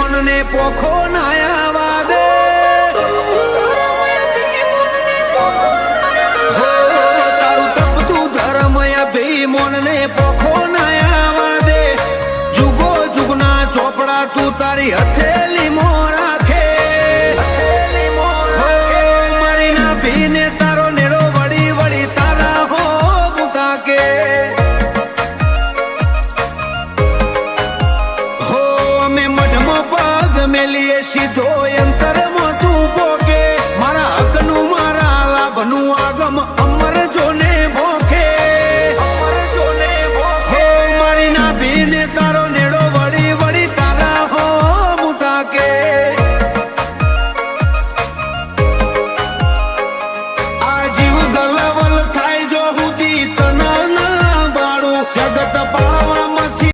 મોન ને પોખો નાયા દે તારું તપતું ધર્મ ભી મોન ને પોખો નાયા દે જુગો જુગના ચોપડા તું તારી હથેલી મો રાખે મારી ના ભીને તારો નેડો વળી વળી તારા હો મુતા કે હો અમે મઢમાં પગ મેલીએ સીધો અંતર